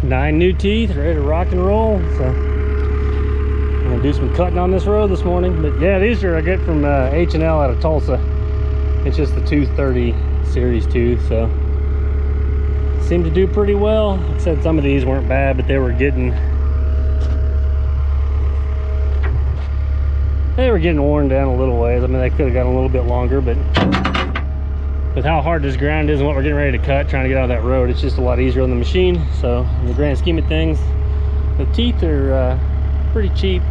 9 new teeth, ready to rock and roll. So I'm gonna do some cutting on this road this morning. But yeah, these are I get from H&L out of Tulsa. It's just the 230 series tooth, so seemed to do pretty well. Like I said, some of these weren't bad, but they were getting worn down a little ways. I mean, they could have gotten a little bit longer, but with how hard this ground is and what we're getting ready to cut, trying to get out of that road, it's just a lot easier on the machine. So in the grand scheme of things, the teeth are pretty cheap.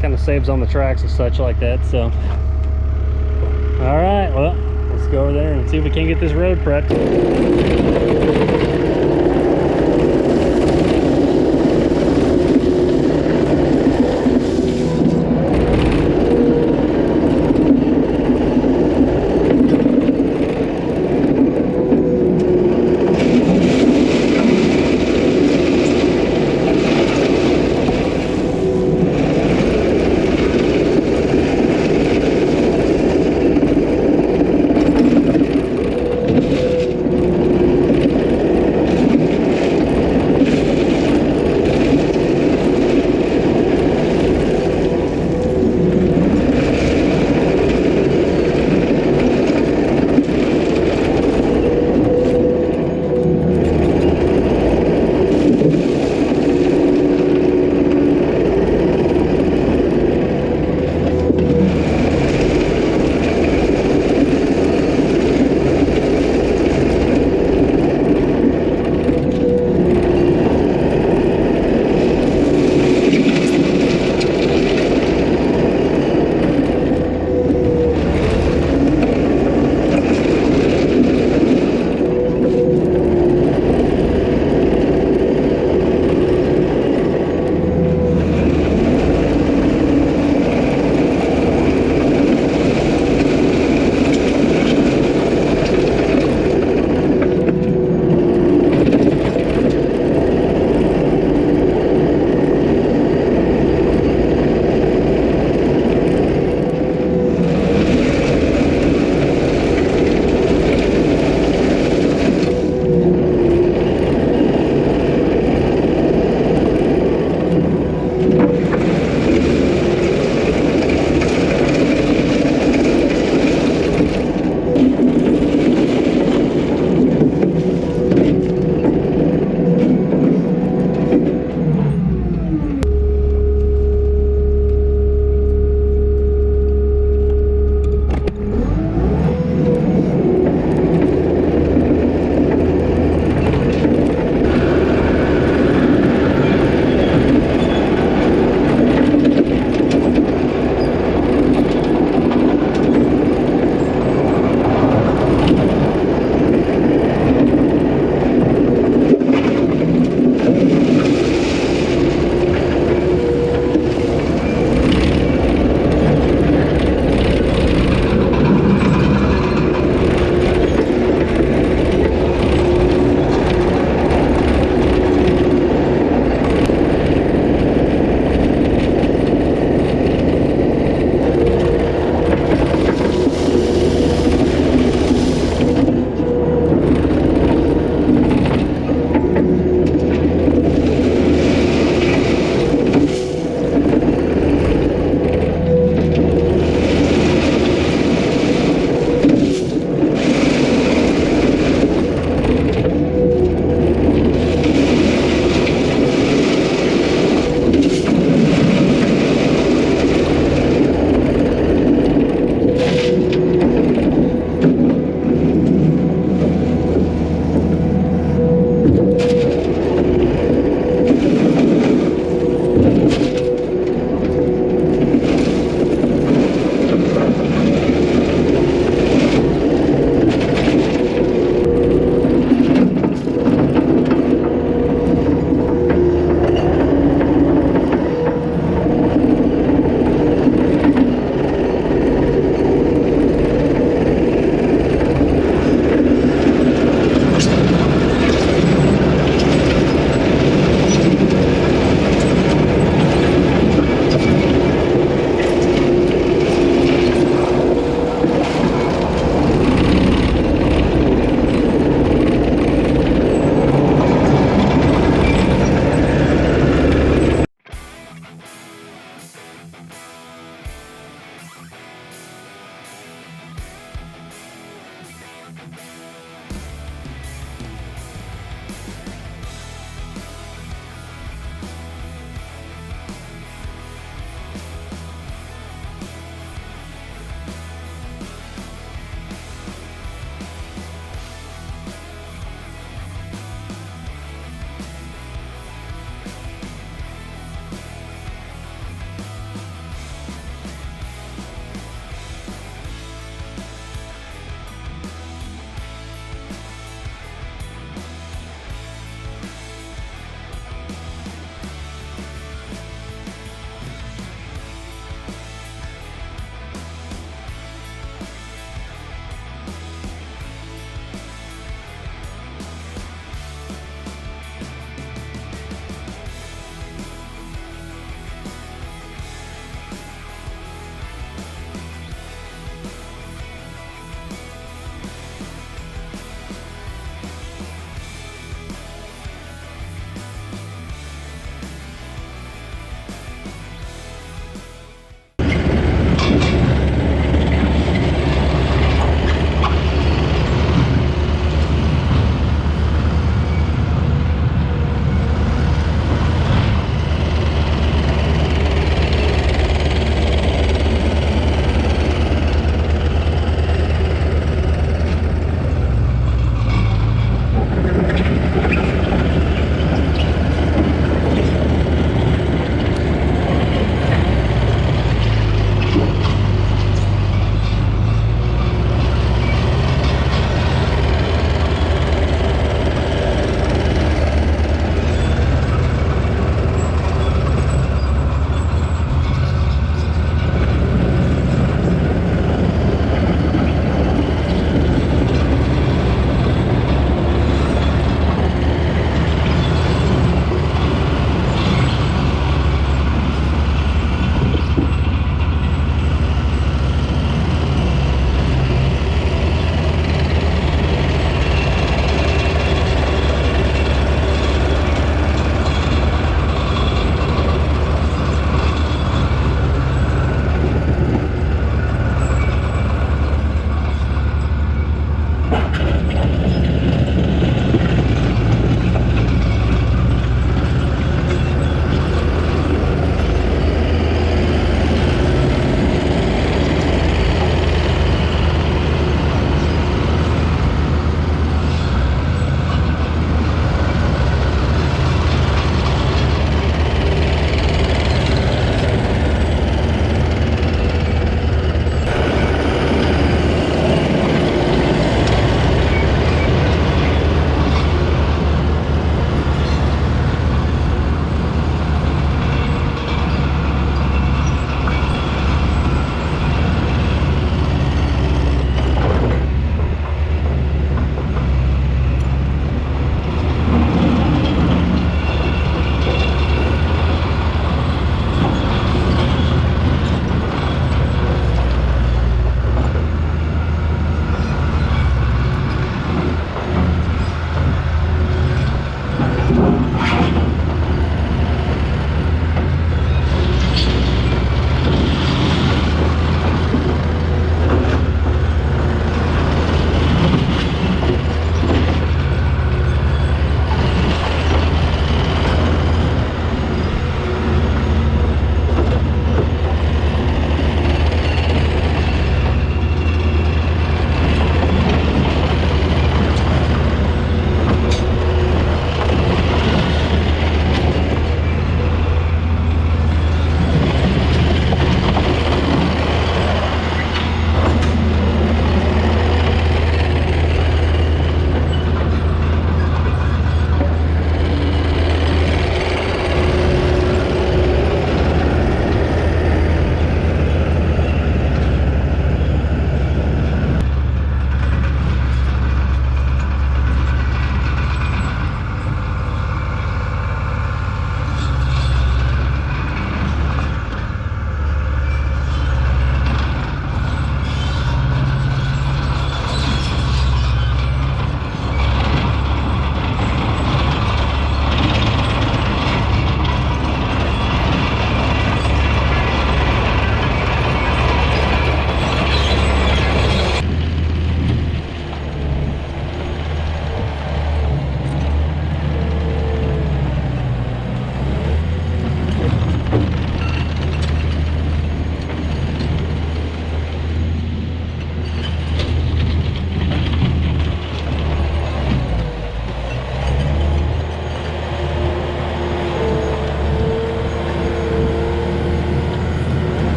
Kind of saves on the tracks and such like that. So all right, well, let's go over there and see if we can get this road prepped.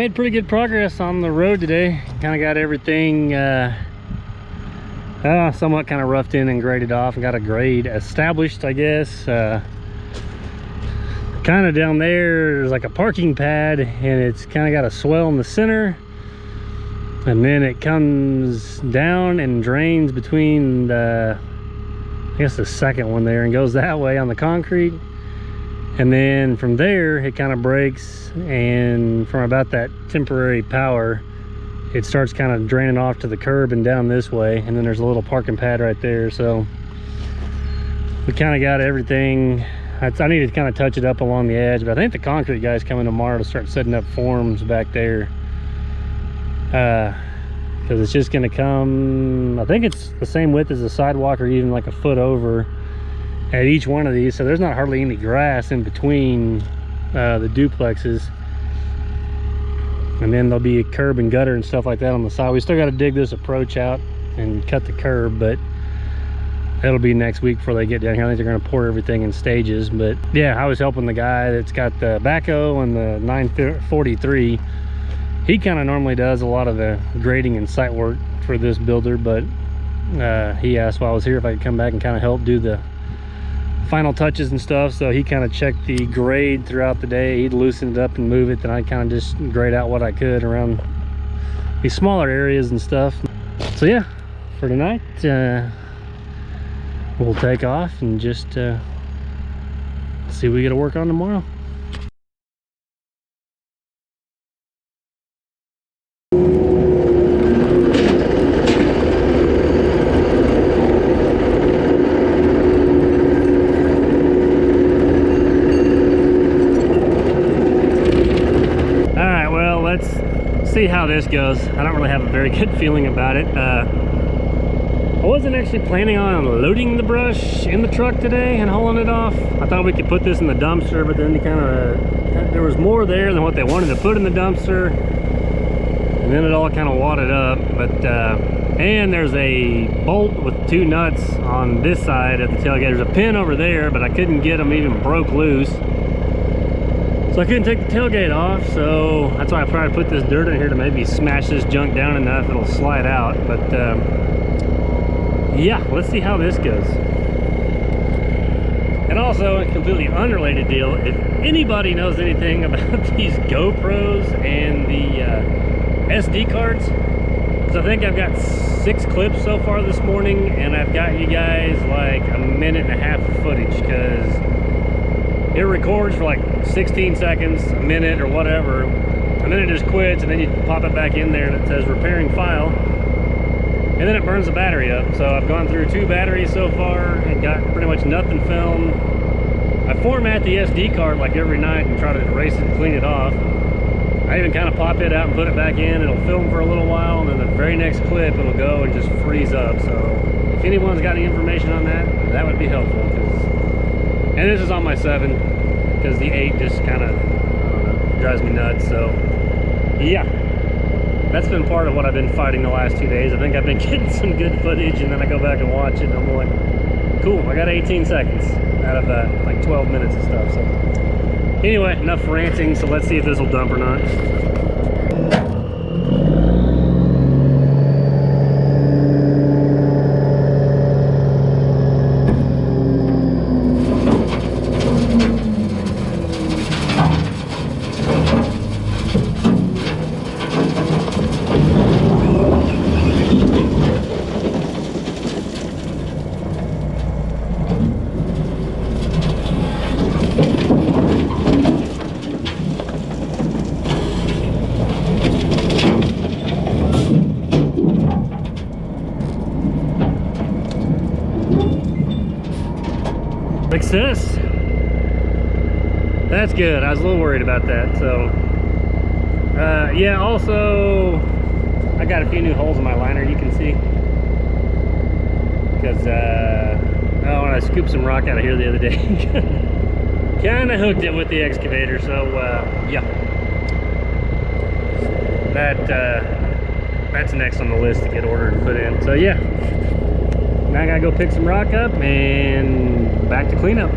made pretty good progress on the road today. Kind of got everything somewhat kind of roughed in and graded off, and got a grade established, I guess. Kind of down there's like a parking pad, and it's kind of got a swell in the center, and then it comes down and drains between the, I guess the second one there, and goes that way on the concrete. And then from there it kind of breaks, and from about that temporary power it starts kind of draining off to the curb and down this way, and then there's a little parking pad right there. So we kind of got everything. I need to kind of touch it up along the edge, but I think the concrete guy's coming tomorrow to start setting up forms back there, because it's just going to come, I think it's the same width as the sidewalk, or even like a foot over at each one of these. So there's not hardly any grass in between the duplexes. And then there'll be a curb and gutter and stuff like that on the side. We still got to dig this approach out and cut the curb, but that'll be next week before they get down here. I think they're going to pour everything in stages. But yeah, I was helping the guy that's got the backhoe and the 943. He kind of normally does a lot of the grading and site work for this builder, but he asked while I was here if I could come back and kind of help do the final touches and stuff. So he kind of checked the grade throughout the day. He'd loosen it up and move it, then I'd kind of just grade out what I could around these smaller areas and stuff. So yeah, for tonight we'll take off and just see what we got to work on tomorrow. See how this goes. I don't really have a very good feeling about it. I wasn't actually planning on loading the brush in the truck today and hauling it off. I thought we could put this in the dumpster, but then there was more there than what they wanted to put in the dumpster, and then it all kind of wadded up. But and there's a bolt with 2 nuts on this side of the tailgate. There's a pin over there, but I couldn't get them even broke loose. So I couldn't take the tailgate off, so that's why I tried to put this dirt in here to maybe smash this junk down enough it'll slide out. But yeah, let's see how this goes. And also, a completely unrelated deal, if anybody knows anything about these GoPros and the SD cards, because I think I've got 6 clips so far this morning, and I've got you guys like a minute and a half of footage, because it records for like 16 seconds, a minute, or whatever, and then it just quits, and then you pop it back in there and it says repairing file, and then it burns the battery up. So I've gone through 2 batteries so far and got pretty much nothing filmed. I format the SD card like every night and try to erase it and clean it off. I even kind of pop it out and put it back in. It'll film for a little while, and then the very next clip it'll go and just freeze up. So if anyone's got any information on that, that would be helpful. And this is on my 7, because the 8 just kind of, I don't know, drives me nuts. So yeah, that's been part of what I've been fighting the last 2 days. I think I've been getting some good footage, and then I go back and watch it, and I'm like, cool, I got 18 seconds out of like 12 minutes of stuff. So anyway, enough ranting, so let's see if this will dump or not. Success. That's good. I was a little worried about that. So yeah, also I got a few new holes in my liner, you can see, because when I scooped some rock out of here the other day, kind of hooked it with the excavator. So yeah, that's next on the list to get ordered and put in. So yeah, now I gotta go pick some rock up and back to cleanup.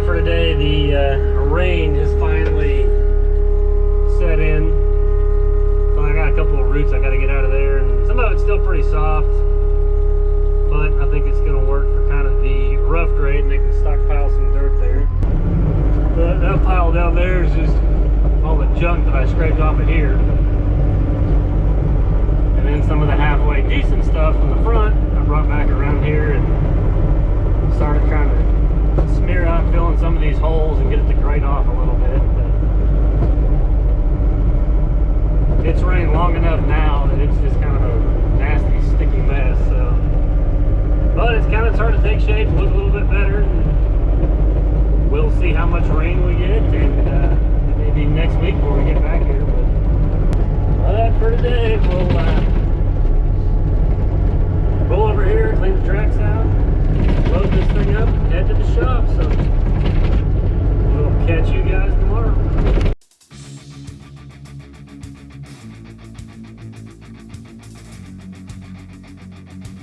for today. The rain has finally set in. So I got a couple of roots I got to get out of there, and some of it's still pretty soft, but I think it's going to work for kind of the rough grade, and they can stockpile some dirt there. That pile down there is just all the junk that I scraped off of here, and then some of the halfway decent stuff from the front I brought back around here and started trying to smear out, fill in some of these holes and get it to grate off a little bit. But it's rained long enough now that it's just kind of a nasty, sticky mess. So, but it's kind of starting to take shape, look a little bit better. And we'll see how much rain we get, and maybe next week before we get back here. But that for today. We'll roll over here, clean the tracks out, load this thing up, and head to the shop. So we'll catch you guys